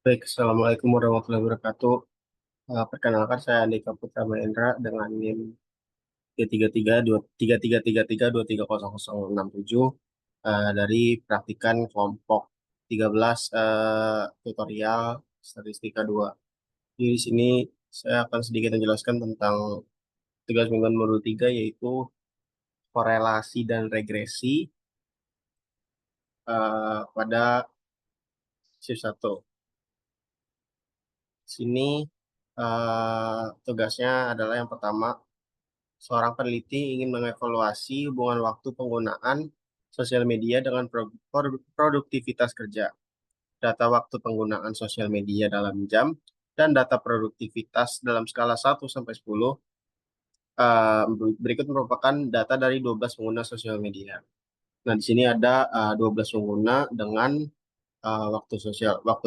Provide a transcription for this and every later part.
Baik, Assalamualaikum warahmatullahi wabarakatuh. Perkenalkan saya Andika Putra Mahendra dengan NIM 333233333230067 dari praktikan kelompok 13 tutorial statistika 2. Di sini saya akan sedikit menjelaskan tentang tugas mingguan modul 3 yaitu korelasi dan regresi pada shift 1. Sini tugasnya adalah yang pertama. Seorang peneliti ingin mengevaluasi hubungan waktu penggunaan sosial media dengan produktivitas kerja. Data waktu penggunaan sosial media dalam jam dan data produktivitas dalam skala 1 sampai 10. eh, Berikut merupakan data dari 12 pengguna sosial media. Nah, di sini ada 12 pengguna dengan waktu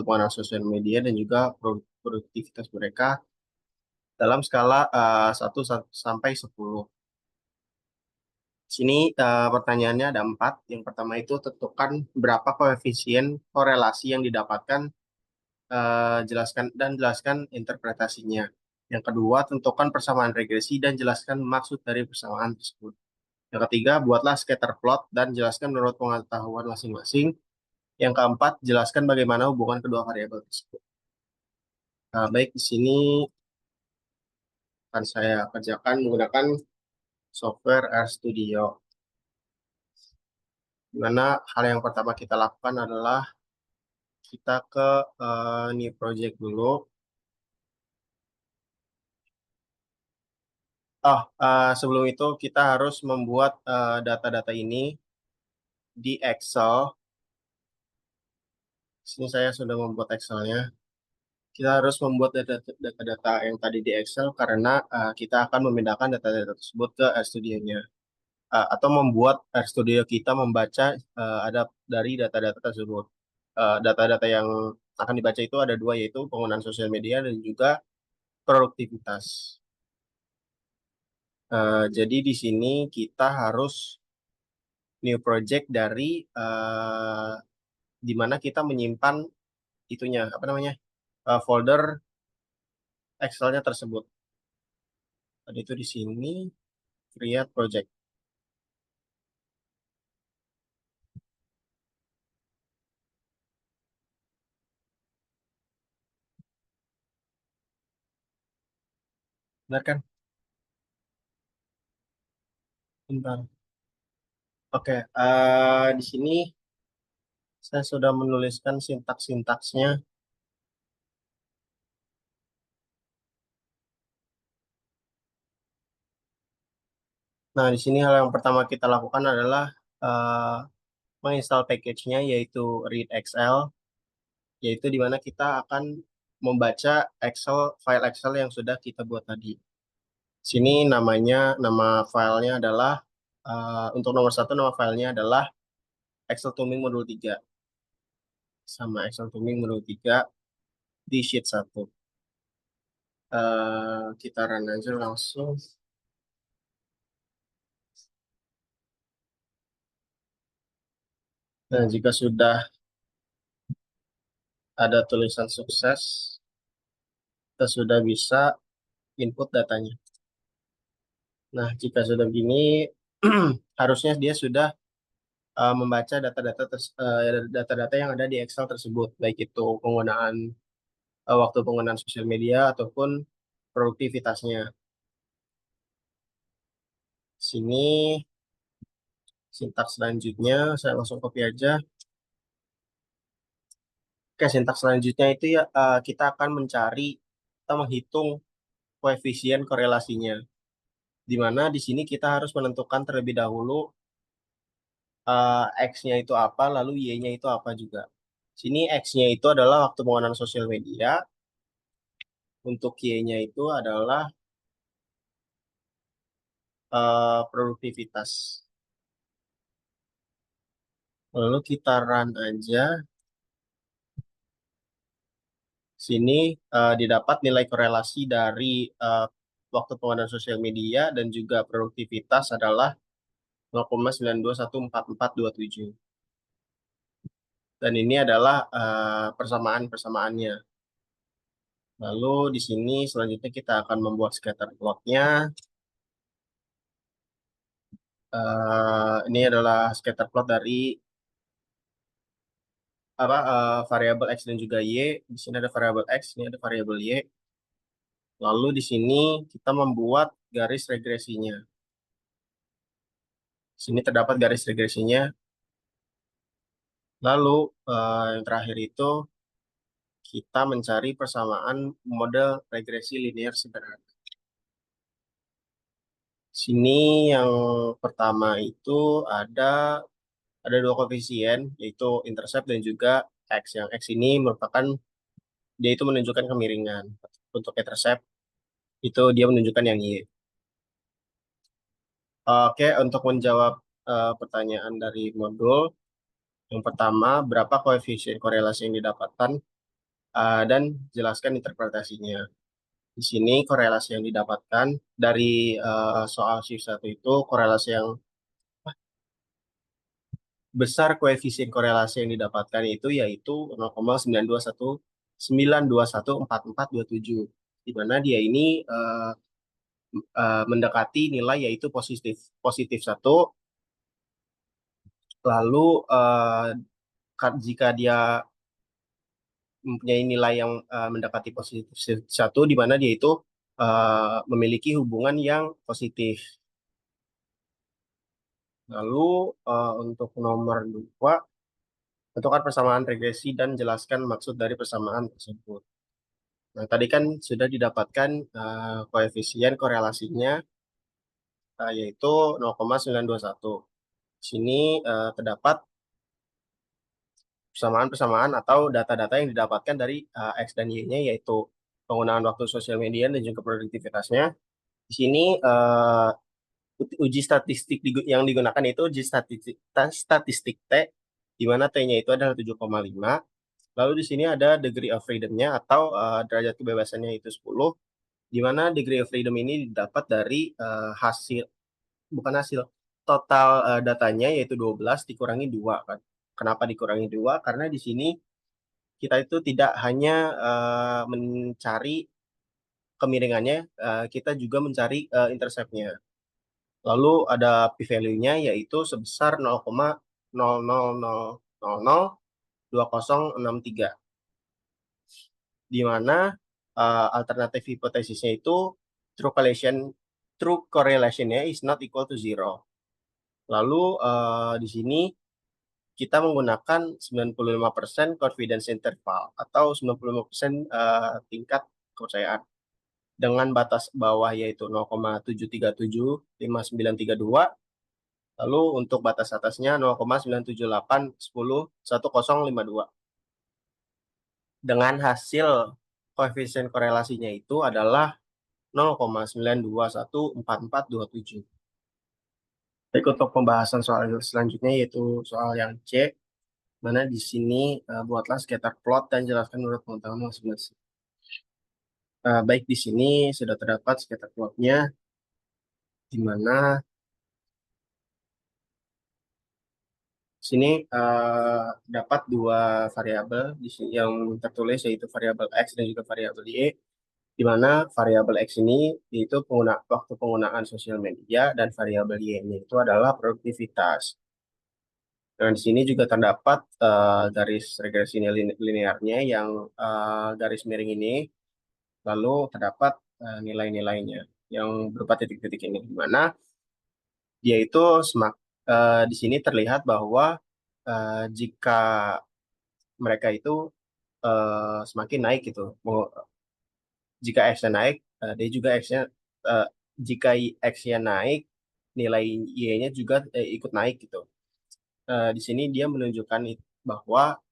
penggunaan sosial media dan juga produktivitas mereka dalam skala 1 sampai 10. Sini pertanyaannya ada 4. Yang pertama itu tentukan berapa koefisien korelasi yang didapatkan, jelaskan interpretasinya. Yang kedua, tentukan persamaan regresi dan jelaskan maksud dari persamaan tersebut. Yang ketiga, buatlah scatter plot dan jelaskan menurut pengetahuan masing-masing. Yang keempat, jelaskan bagaimana hubungan kedua variabel tersebut. Baik, di sini akan saya kerjakan menggunakan software RStudio. Di mana hal yang pertama kita lakukan adalah kita ke new project dulu. Sebelum itu kita harus membuat data-data ini di Excel. Sini saya sudah membuat Excelnya. Kita harus membuat data-data yang tadi di Excel karena kita akan memindahkan data-data tersebut ke RStudio-nya. Atau membuat RStudio kita membaca ada dari data-data tersebut. Data-data yang akan dibaca itu ada dua, yaitu penggunaan sosial media dan juga produktivitas. Jadi di sini kita harus new project dari di mana kita menyimpan itunya apa namanya, folder Excel-nya tersebut. Tadi itu di sini create project. Benar kan? Bentar. Oke, di sini saya sudah menuliskan sintaks-sintaksnya. Nah, di sini hal yang pertama kita lakukan adalah eh, menginstal package-nya yaitu readXL, yaitu di mana kita akan membaca file Excel yang sudah kita buat tadi. Sini nama filenya adalah untuk nomor satu, nama filenya adalah Excel Tuning Modul 3 sama Excel Tuning Modul 3 di sheet 1. Kita run aja langsung. Nah, jika sudah ada tulisan sukses, kita sudah bisa input datanya. Nah, jika sudah begini, harusnya dia sudah membaca data-data yang ada di Excel tersebut, baik itu waktu penggunaan sosial media ataupun produktivitasnya. Sini sintaks selanjutnya saya langsung copy aja. Oke, sintaks selanjutnya itu ya kita akan mencari atau menghitung koefisien korelasinya. Di mana di sini kita harus menentukan terlebih dahulu X-nya itu apa, lalu Y-nya itu apa juga. Sini X-nya itu adalah waktu penggunaan sosial media, untuk Y-nya itu adalah produktivitas. Lalu kita run aja. Sini didapat nilai korelasi dari eh, waktu penggunaan sosial media dan juga produktivitas adalah 0,92144427. Dan ini adalah persamaan-persamaannya. Lalu di sini selanjutnya kita akan membuat scatter plotnya. Ini adalah scatter plot dari variabel X dan juga Y. Di sini ada variabel X, ini ada variabel Y. Lalu di sini kita membuat garis regresinya. Di sini terdapat garis regresinya. Lalu yang terakhir itu kita mencari persamaan model regresi linear sederhana. Sini yang pertama itu ada ada dua koefisien, yaitu intercept dan juga X. Yang X ini merupakan, dia itu menunjukkan kemiringan. Untuk intercept, itu dia menunjukkan yang Y. Oke, untuk menjawab pertanyaan dari modul, yang pertama, berapa koefisien korelasi yang didapatkan, dan jelaskan interpretasinya. Di sini korelasi yang didapatkan dari soal shift 1 itu, korelasi yang besar koefisien korelasi yang didapatkan itu yaitu 0,921944427, di mana dia ini mendekati nilai yaitu positif positif 1. Lalu jika dia mempunyai nilai yang mendekati positif 1, di mana dia itu memiliki hubungan yang positif. Lalu untuk nomor 2, tentukan persamaan regresi dan jelaskan maksud dari persamaan tersebut. Nah, tadi kan sudah didapatkan koefisien korelasinya, yaitu 0,921. Di sini terdapat persamaan-persamaan atau data-data yang didapatkan dari X dan Y-nya, yaitu penggunaan waktu sosial media dan juga produktivitasnya. Di sini uji statistik yang digunakan itu uji statistik T, di mana T-nya itu adalah 7,5. Lalu di sini ada degree of freedom-nya atau derajat kebebasannya itu 10, di mana degree of freedom ini didapat dari bukan hasil, total datanya yaitu 12 dikurangi 2 kan. Kenapa dikurangi 2? Karena di sini kita itu tidak hanya mencari kemiringannya, kita juga mencari intercept-nya. Lalu ada p-value-nya yaitu sebesar 0,00002063, di mana alternatif hipotesisnya itu true correlation-nya is not equal to zero. Lalu di sini kita menggunakan 95% confidence interval atau 95% tingkat kepercayaan, dengan batas bawah yaitu 0,7375932, lalu untuk batas atasnya 0,978101052. Dengan hasil koefisien korelasinya itu adalah 0,9214427. Baik, untuk pembahasan soal selanjutnya yaitu soal yang C, mana di sini buatlah scatter plot dan jelaskan menurut pengetahuan masing-masing. Baik, di sini sudah terdapat scatter plotnya, di mana sini dapat dua variabel di sini yang tertulis, yaitu variabel X dan juga variabel Y, di mana variabel X ini yaitu waktu penggunaan sosial media dan variabel Y-nya itu adalah produktivitas. Dan di sini juga terdapat garis regresi linearnya yang garis miring ini, lalu terdapat nilai-nilainya yang berupa titik-titik ini, di mana dia itu di sini terlihat bahwa jika mereka itu semakin naik gitu, jika X-nya naik, dia juga X-nya jika X-nya naik, nilai Y-nya juga ikut naik gitu. Di sini dia menunjukkan bahwa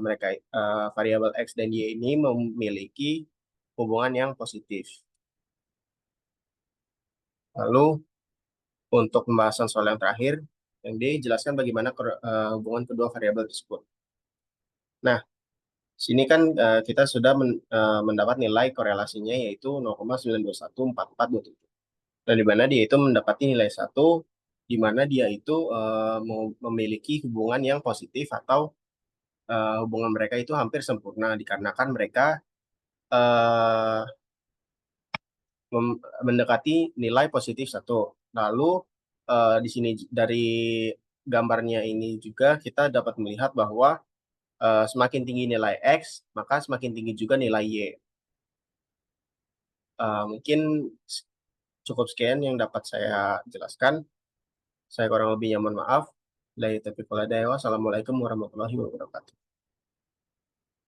mereka variabel X dan Y ini memiliki hubungan yang positif. Lalu untuk pembahasan soal yang terakhir, yang dijelaskan bagaimana hubungan kedua variabel tersebut. Nah, sini kan kita sudah mendapat nilai korelasinya yaitu 0,9214427. Dan di mana dia itu mendapati nilai 1, di mana dia itu memiliki hubungan yang positif atau hubungan mereka itu hampir sempurna, dikarenakan mereka eh, mendekati nilai positif satu. Lalu di sini dari gambarnya ini juga kita dapat melihat bahwa semakin tinggi nilai X, maka semakin tinggi juga nilai Y. Mungkin cukup sekian yang dapat saya jelaskan. Saya kurang lebihnya mohon maaf. Wassalamualaikum warahmatullahi wabarakatuh.